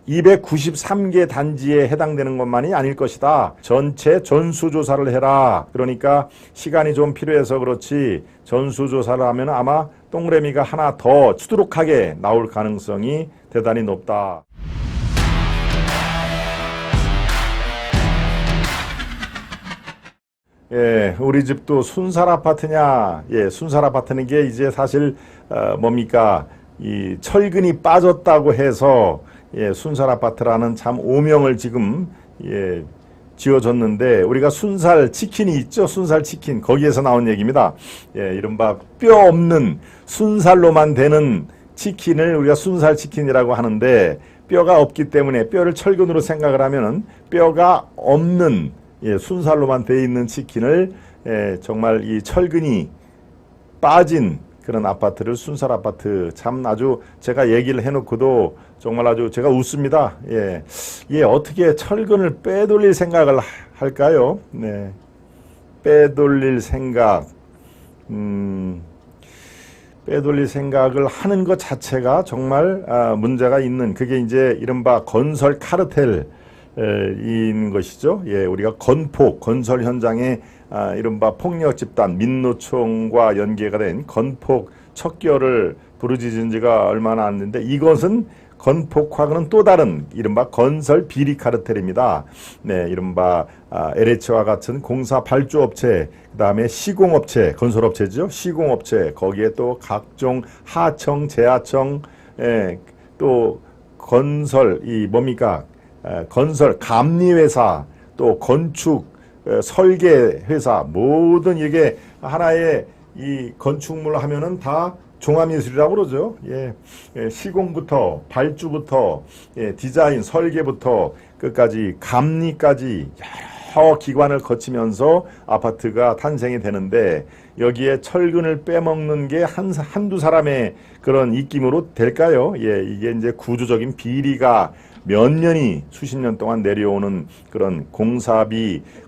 293개 단지에 해당되는 것만이 아닐 것이다. 전체 전수조사를 해라. 그러니까 시간이 좀 필요해서 그렇지 전수조사를 하면 아마 동그라미가 하나 더 수두룩하게 나올 가능성이 대단히 높다. 예, 우리 집도 순살 아파트냐? 예, 순살 아파트는 게 이제 사실 뭡니까? 이 철근이 빠졌다고 해서 예, 순살 아파트라는 참 오명을 지금 예, 지어줬는데 우리가 순살 치킨이 있죠? 순살 치킨 거기에서 나온 얘기입니다. 예, 이른바 뼈 없는 순살로만 되는 치킨을 우리가 순살 치킨이라고 하는데 뼈가 없기 때문에 뼈를 철근으로 생각을 하면은 뼈가 없는 예, 순살로만 되어 있는 치킨을 예, 정말 이 철근이 빠진 그런 아파트를 순살 아파트 참 아주 제가 얘기를 해놓고도 정말 아주 제가 웃습니다. 예, 예 어떻게 철근을 빼돌릴 생각을 할까요? 네, 빼돌릴 생각, 빼돌릴 생각을 하는 것 자체가 정말 문제가 있는 그게 이제 이른바 건설 카르텔. 인 것이죠. 예, 우리가 건폭, 건설 현장에 이른바 폭력 집단, 민노총과 연계가 된 건폭 척결을 부르짖은 지가 얼마나 안 됐는데 이것은 건폭과는 또 다른 이른바 건설 비리 카르텔입니다. 네, 이른바 LH와 같은 공사 발주업체, 그 다음에 시공업체, 건설업체죠. 시공업체, 거기에 또 각종 하청, 재하청, 예, 또 건설, 이 뭡니까? 건설, 감리회사, 또 건축, 설계 회사, 모든 이게 하나의 이 건축물을 하면은 다 종합예술이라고 그러죠. 예, 시공부터, 발주부터, 예, 디자인, 설계부터 끝까지, 감리까지 여러 기관을 거치면서 아파트가 탄생이 되는데 여기에 철근을 빼먹는 게 한두 사람의 그런 입김으로 될까요? 예, 이게 이제 구조적인 비리가 몇 년이 수십 년 동안 내려오는 그런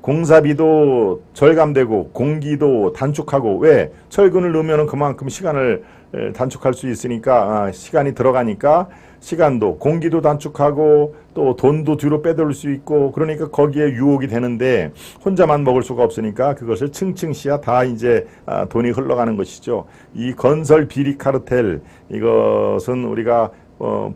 공사비도 절감되고 공기도 단축하고 왜 철근을 넣으면 그만큼 시간을 단축할 수 있으니까 시간이 들어가니까 시간도 공기도 단축하고 또 돈도 뒤로 빼돌릴 수 있고 그러니까 거기에 유혹이 되는데 혼자만 먹을 수가 없으니까 그것을 층층시야 다 이제 돈이 흘러가는 것이죠. 이 건설 비리 카르텔 이것은 우리가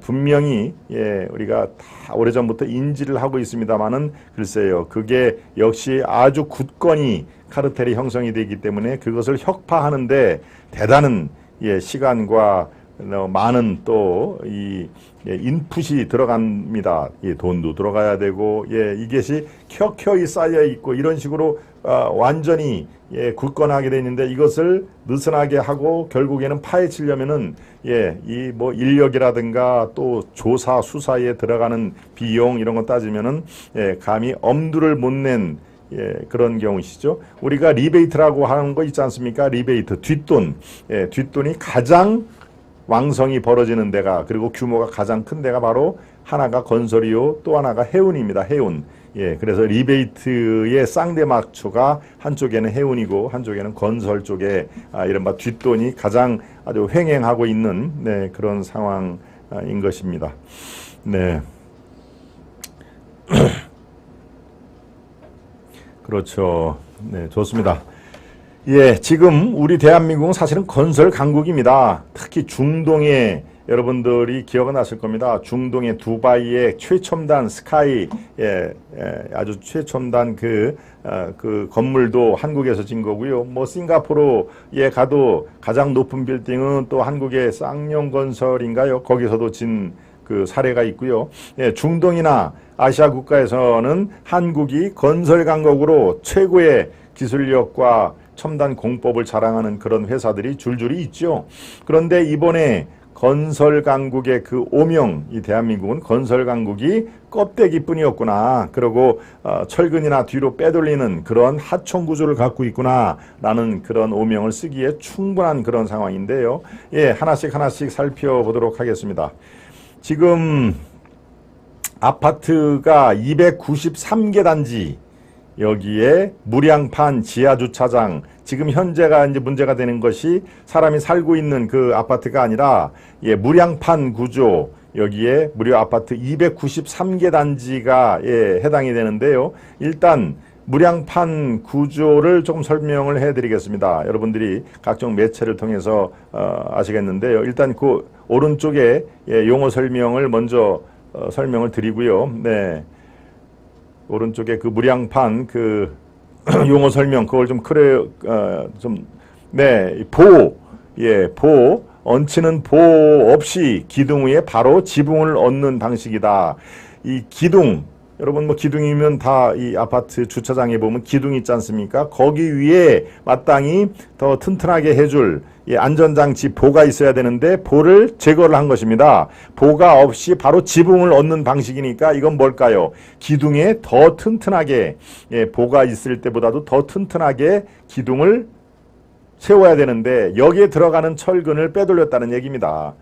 분명히 예, 우리가 다 오래전부터 인지를 하고 있습니다만은 글쎄요 그게 역시 아주 굳건히 카르텔이 형성이 되기 때문에 그것을 혁파하는데 대단한 예, 시간과 많은 또 이 인풋이 들어갑니다. 예, 돈도 들어가야 되고 예, 이것이 켜켜이 쌓여 있고 이런 식으로 완전히 예, 굳건하게 되어 있는데 이것을 느슨하게 하고 결국에는 파헤치려면은 예, 이 뭐 인력이라든가 또 조사 수사에 들어가는 비용 이런 거 따지면은 예, 감히 엄두를 못 낸 예, 그런 경우시죠. 우리가 리베이트라고 하는 거 있지 않습니까? 리베이트, 뒷돈. 예, 뒷돈이 가장 왕성이 벌어지는 데가 그리고 규모가 가장 큰 데가 바로 하나가 건설이요 또 하나가 해운입니다. 해운. 예, 그래서 리베이트의 쌍대마초가 한쪽에는 해운이고 한쪽에는 건설 쪽에 이른바 뒷돈이 가장 아주 횡행하고 있는 네, 그런 상황인 것입니다. 네. 그렇죠. 네, 좋습니다. 예, 지금 우리 대한민국은 사실은 건설 강국입니다. 특히 중동에 여러분들이 기억은 나실 겁니다. 중동의 두바이의 최첨단 스카이, 아주 최첨단 그 건물도 한국에서 진 거고요. 뭐 싱가포르에 가도 가장 높은 빌딩은 또 한국의 쌍용건설인가요? 거기서도 진 그 사례가 있고요. 예, 중동이나 아시아 국가에서는 한국이 건설 강국으로 최고의 기술력과 첨단 공법을 자랑하는 그런 회사들이 줄줄이 있죠. 그런데 이번에 건설 강국의 그 오명, 이 대한민국은 건설 강국이 껍데기뿐이었구나. 그리고 철근이나 뒤로 빼돌리는 그런 하청 구조를 갖고 있구나라는 그런 오명을 쓰기에 충분한 그런 상황인데요. 예, 하나씩 살펴보도록 하겠습니다. 지금 아파트가 293개 단지, 여기에 무량판 지하주차장, 지금 현재가 이제 문제가 되는 것이 사람이 살고 있는 그 아파트가 아니라 예, 무량판 구조, 여기에 무려 아파트 293개 단지가 해당이 되는데요. 일단 무량판 구조를 조금 설명을 해드리겠습니다. 여러분들이 각종 매체를 통해서 아시겠는데요. 일단 그 오른쪽에 용어 설명을 먼저 설명을 드리고요. 네, 오른쪽에 그 무량판 그 용어 설명 그걸 좀 그래 보 얹히는 보 없이 기둥 위에 바로 지붕을 얻는 방식이다. 이 기둥, 여러분 뭐 기둥이면 다 이 아파트 주차장에 보면 기둥이 있지 않습니까? 거기 위에 마땅히 더 튼튼하게 해줄 안전장치 보가 있어야 되는데 보를 제거를 한 것입니다. 보가 없이 바로 지붕을 얻는 방식이니까 이건 뭘까요? 기둥에 더 튼튼하게 보가 있을 때보다도 더 튼튼하게 기둥을 세워야 되는데 여기에 들어가는 철근을 빼돌렸다는 얘기입니다.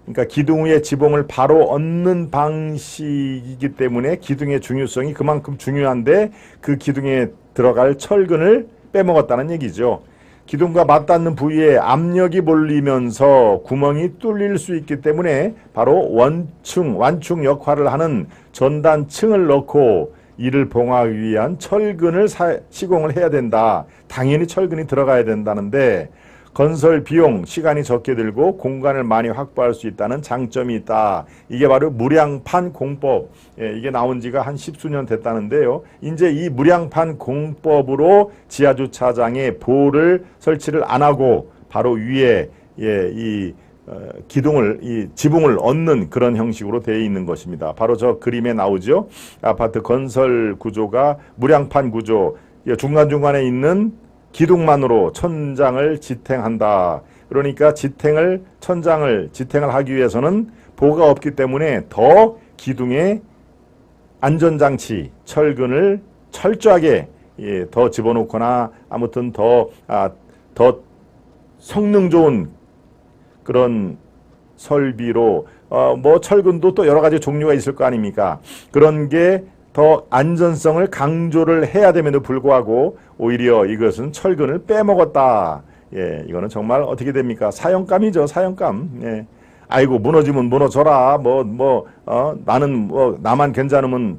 그러니까 기둥 위에 지붕을 바로 얻는 방식이기 때문에 기둥의 중요성이 그만큼 중요한데 그 기둥에 들어갈 철근을 빼먹었다는 얘기죠. 기둥과 맞닿는 부위에 압력이 몰리면서 구멍이 뚫릴 수 있기 때문에 바로 완충 역할을 하는 전단층을 넣고 이를 봉하기 위한 철근을 시공을 해야 된다. 당연히 철근이 들어가야 된다는데 건설 비용, 시간이 적게 들고 공간을 많이 확보할 수 있다는 장점이 있다. 이게 바로 무량판 공법. 이게 나온 지가 한 10수년 됐다는데요. 이제 이 무량판 공법으로 지하주차장에 보를 설치를 안 하고 바로 위에 이 지붕을 얻는 그런 형식으로 되어 있는 것입니다. 바로 저 그림에 나오죠. 아파트 건설 구조가 무량판 구조, 중간중간에 있는 기둥만으로 천장을 지탱한다. 그러니까 천장을 지탱을 하기 위해서는 보가 없기 때문에 더 기둥에 안전장치, 철근을 철저하게 더 집어넣거나 아무튼 더 성능 좋은 그런 설비로 뭐 철근도 또 여러 가지 종류가 있을 거 아닙니까? 그런 게 더 안전성을 강조를 해야 됨에도 불구하고 오히려 이것은 철근을 빼먹었다. 이거는 정말 어떻게 됩니까? 사형감이죠, 사형감. 아이고 무너지면 무너져라. 나는 나만 괜찮으면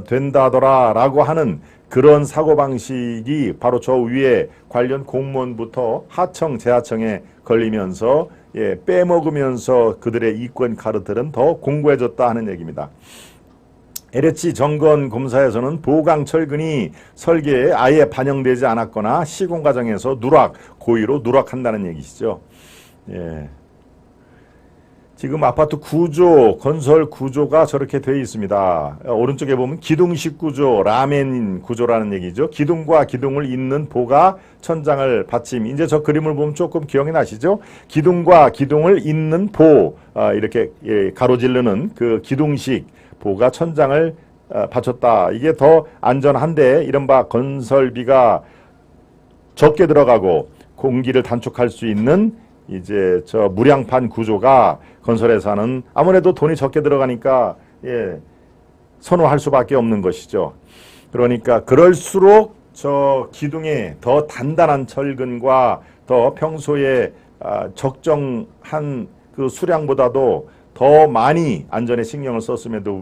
된다더라라고 하는 그런 사고방식이 바로 저 위에 관련 공무원부터 하청, 재하청에 걸리면서 빼먹으면서 그들의 이권 가르들은 더 공고해졌다 하는 얘기입니다. LH 점검 검사에서는 보강 철근이 설계에 아예 반영되지 않았거나 시공 과정에서 고의로 누락한다는 얘기시죠. 지금 아파트 구조, 건설 구조가 저렇게 되어 있습니다. 오른쪽에 보면 기둥식 구조, 라멘 구조라는 얘기죠. 기둥과 기둥을 잇는 보가 천장을 받침. 이제 저 그림을 보면 조금 기억이 나시죠? 기둥과 기둥을 잇는 보, 이렇게 가로지르는 그 기둥식 보가 천장을 받쳤다. 이게 더 안전한데 이른바 건설비가 적게 들어가고 공기를 단축할 수 있는 이제 저 무량판 구조가 건설회사는 아무래도 돈이 적게 들어가니까 선호할 수밖에 없는 것이죠. 그러니까 그럴수록 저 기둥에 더 단단한 철근과 더 평소에 적정한 그 수량보다도 더 많이 안전에 신경을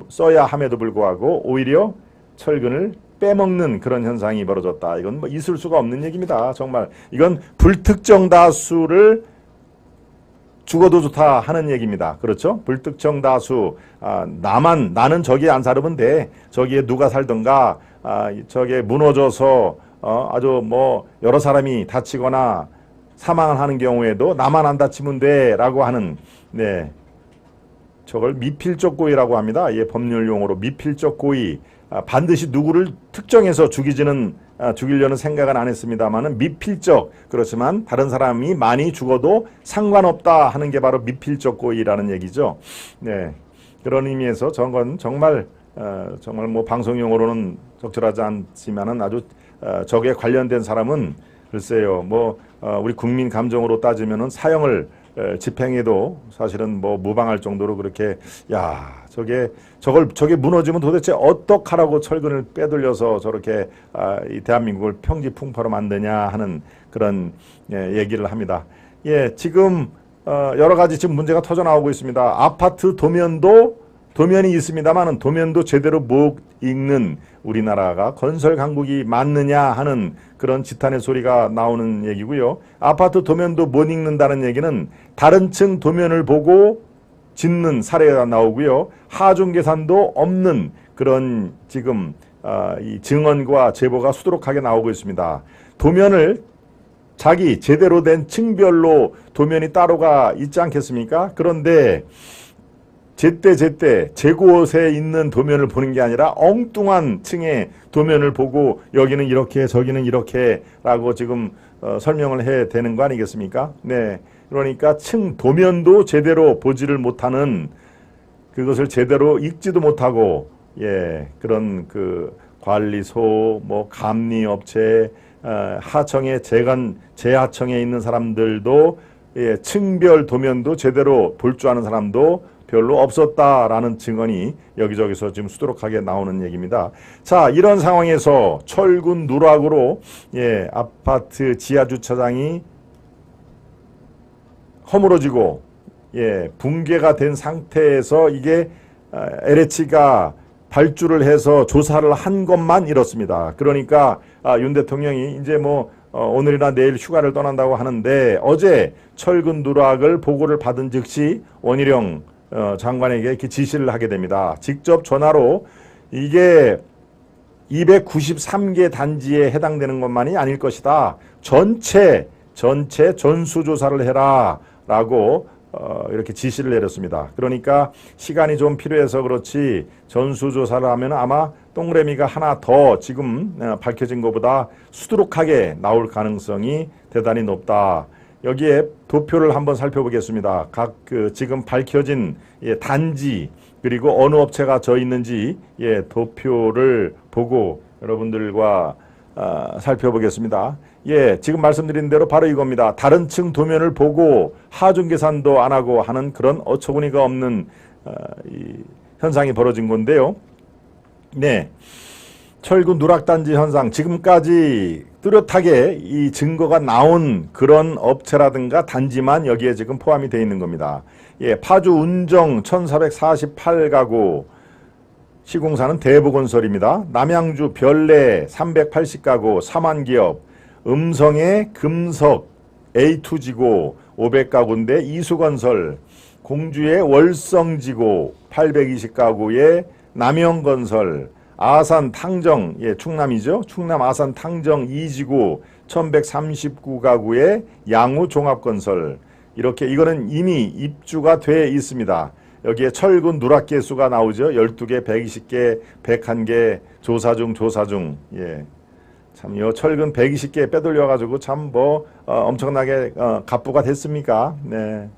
써야 함에도 불구하고 오히려 철근을 빼먹는 그런 현상이 벌어졌다. 이건 뭐 있을 수가 없는 얘기입니다. 정말 이건 불특정 다수를 죽어도 좋다 하는 얘기입니다. 그렇죠? 불특정 다수, 나는 저기에 안 살면 돼. 저기에 누가 살던가, 저기에 무너져서 아주 뭐 여러 사람이 다치거나 사망을 하는 경우에도 나만 안 다치면 돼 라고 하는, 저걸 미필적 고의라고 합니다. 법률 용어로 미필적 고의. 반드시 누구를 특정해서 죽이려는 생각은 안 했습니다만은 미필적, 그렇지만 다른 사람이 많이 죽어도 상관없다 하는 게 바로 미필적 고의라는 얘기죠. 그런 의미에서 저건 정말 뭐 방송 용어로는 적절하지 않지만은 아주 저게 관련된 사람은 글쎄요, 우리 국민 감정으로 따지면은 사형을 집행해도 사실은 뭐 무방할 정도로 그렇게 저게 무너지면 도대체 어떡하라고 철근을 빼돌려서 저렇게 이 대한민국을 평지풍파로 만드냐 하는 그런 얘기를 합니다. 지금 여러 가지 지금 문제가 터져 나오고 있습니다. 아파트 도면이 있습니다만은 도면도 제대로 못 읽는 우리나라가 건설 강국이 맞느냐 하는 그런 지탄의 소리가 나오는 얘기고요. 아파트 도면도 못 읽는다는 얘기는 다른 층 도면을 보고 짓는 사례가 나오고요. 하중 계산도 없는 그런 지금 이 증언과 제보가 수두룩하게 나오고 있습니다. 도면을 자기 제대로 된 층별로 도면이 따로가 있지 않겠습니까? 그런데 제때 제곳에 있는 도면을 보는 게 아니라 엉뚱한 층의 도면을 보고 여기는 이렇게 저기는 이렇게 라고 지금 설명을 해야 되는 거 아니겠습니까? 네. 그러니까 층 도면도 제대로 보지를 못하는, 그것을 제대로 읽지도 못하고, 예, 그런 그 관리소, 뭐 감리업체, 하청에 재하청에 있는 사람들도, 예, 층별 도면도 제대로 볼 줄 아는 사람도 별로 없었다라는 증언이 여기저기서 지금 수두룩하게 나오는 얘기입니다. 자, 이런 상황에서 철근 누락으로, 예, 아파트 지하 주차장이 허물어지고, 예, 붕괴가 된 상태에서 이게 LH가 발주를 해서 조사를 한 것만 이렇습니다. 그러니까 윤 대통령이 이제 뭐 오늘이나 내일 휴가를 떠난다고 하는데, 어제 철근 누락을 보고를 받은 즉시 원희룡 장관에게 이렇게 지시를 하게 됩니다. 직접 전화로 이게 293개 단지에 해당되는 것만이 아닐 것이다. 전체 전수조사를 해라 라고 이렇게 지시를 내렸습니다. 그러니까 시간이 좀 필요해서 그렇지 전수조사를 하면 아마 동그라미가 하나 더 지금 밝혀진 것보다 수두룩하게 나올 가능성이 대단히 높다. 여기에 도표를 한번 살펴보겠습니다. 각 지금 밝혀진, 예, 단지 그리고 어느 업체가 져 있는지, 예, 도표를 보고 여러분들과 살펴보겠습니다. 예, 지금 말씀드린 대로 바로 이겁니다. 다른 층 도면을 보고 하중 계산도 안 하고 하는 그런 어처구니가 없는 이 현상이 벌어진 건데요. 네, 철근 누락단지 현상, 지금까지 뚜렷하게 이 증거가 나온 그런 업체라든가 단지만 여기에 지금 포함이 되어 있는 겁니다. 예, 파주 운정 1448가구 시공사는 대보건설입니다. 남양주 별내 380가구 삼환기업, 음성의 금석 A2지구 500가구인데 이수건설, 공주의 월성지구 820가구의 남영건설, 아산 탕정, 예, 충남이죠. 충남 아산 탕정 2지구 1139가구의 양우종합건설. 이렇게 이거는 이미 입주가 돼 있습니다. 여기에 철근 누락 개수가 나오죠. 12개, 120개, 101개, 조사 중. 예. 참, 요 철근 120개 빼돌려 가지고 참 뭐 엄청나게 갑부가 됐습니까? 네.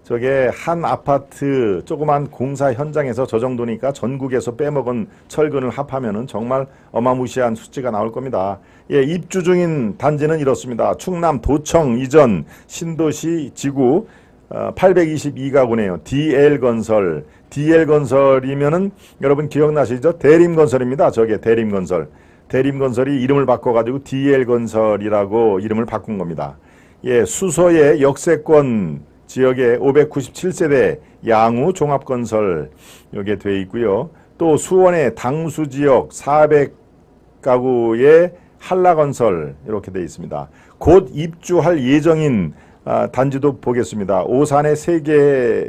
저게 한 아파트 조그만 공사 현장에서 저 정도니까 전국에서 빼먹은 철근을 합하면은 정말 어마무시한 수치가 나올 겁니다. 예, 입주 중인 단지는 이렇습니다. 충남 도청 이전 신도시 지구 822가구네요. DL건설. DL건설이면은 여러분 기억나시죠? 대림건설입니다. 저게 대림건설. 대림건설이 이름을 바꿔가지고 DL건설이라고 이름을 바꾼 겁니다. 예, 수서의 역세권 지역에 597세대 양우 종합건설 여기에 돼 있고요. 또 수원의 당수지역 400가구의 한라건설 이렇게 돼 있습니다. 곧 입주할 예정인 단지도 보겠습니다. 오산의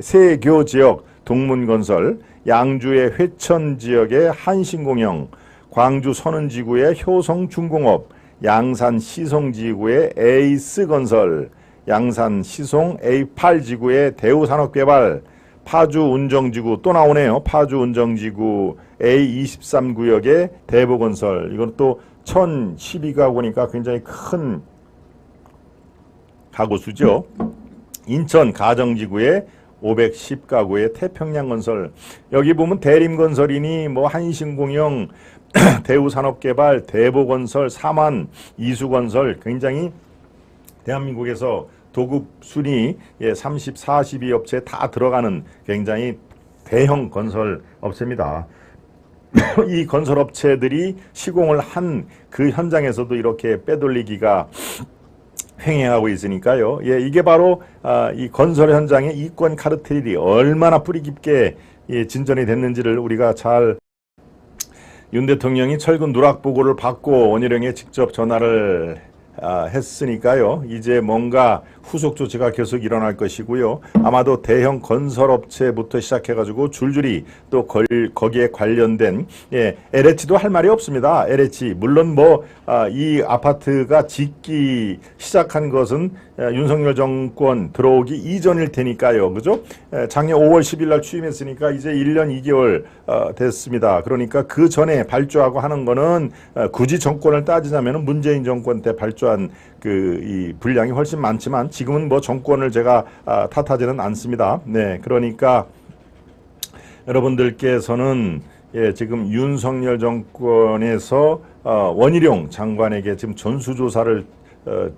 세교지역 동문건설, 양주의 회천지역의 한신공영, 광주 선은지구의 효성중공업, 양산 시송지구의 에이스건설, 양산 시송 A8지구의 대우산업개발, 파주 운정지구 또 나오네요. 파주 운정지구 A23구역의 대보건설. 이건 또 1012가구니까 굉장히 큰 가구수죠. 인천 가정지구의 510가구의 태평양건설. 여기 보면 대림건설이니 뭐 한신공영, 대우산업개발, 대보건설, 삼한, 이수건설, 굉장히 대한민국에서 도급 순위 30, 42 업체 다 들어가는 굉장히 대형 건설 업체입니다. 이 건설 업체들이 시공을 한 그 현장에서도 이렇게 빼돌리기가 횡행하고 있으니까요. 예, 이게 바로 이 건설 현장의 이권 카르텔이 얼마나 뿌리 깊게 진전이 됐는지를 우리가 잘 윤 대통령이 철근 누락 보고를 받고 원희룡에 직접 전화를 했으니까요. 이제 뭔가 후속 조치가 계속 일어날 것이고요. 아마도 대형 건설업체부터 시작해가지고 줄줄이 또 거기에 관련된 LH도 할 말이 없습니다. LH 물론 이 아파트가 짓기 시작한 것은 윤석열 정권 들어오기 이전일 테니까요. 그죠? 작년 5월 10일 날 취임했으니까 이제 1년 2개월 됐습니다. 그러니까 그 전에 발주하고 하는 거는 굳이 정권을 따지자면 문재인 정권 때 발주한 이 분량이 훨씬 많지만 지금은 정권을 제가 탓하지는 않습니다. 네, 그러니까 여러분들께서는 지금 윤석열 정권에서 원희룡 장관에게 지금 전수조사를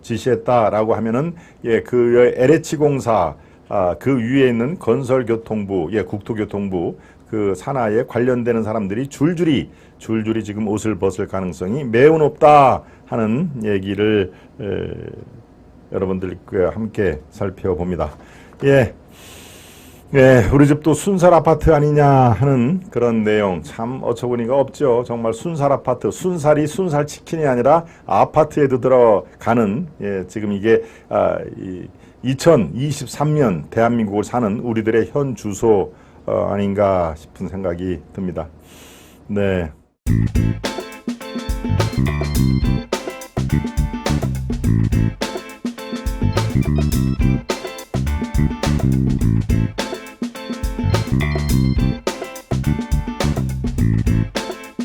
지시했다라고 하면은 그 LH 공사 그 위에 있는 건설교통부, 국토교통부 그 산하에 관련되는 사람들이 줄줄이 지금 옷을 벗을 가능성이 매우 높다 하는 얘기를 여러분들과 함께 살펴봅니다. 우리 집도 순살 아파트 아니냐 하는 그런 내용 참 어처구니가 없죠. 정말 순살 아파트, 순살이 순살 치킨이 아니라 아파트에도 들어가는 지금 이게 2023년 대한민국을 사는 우리들의 현 주소 아닌가 싶은 생각이 듭니다. 네.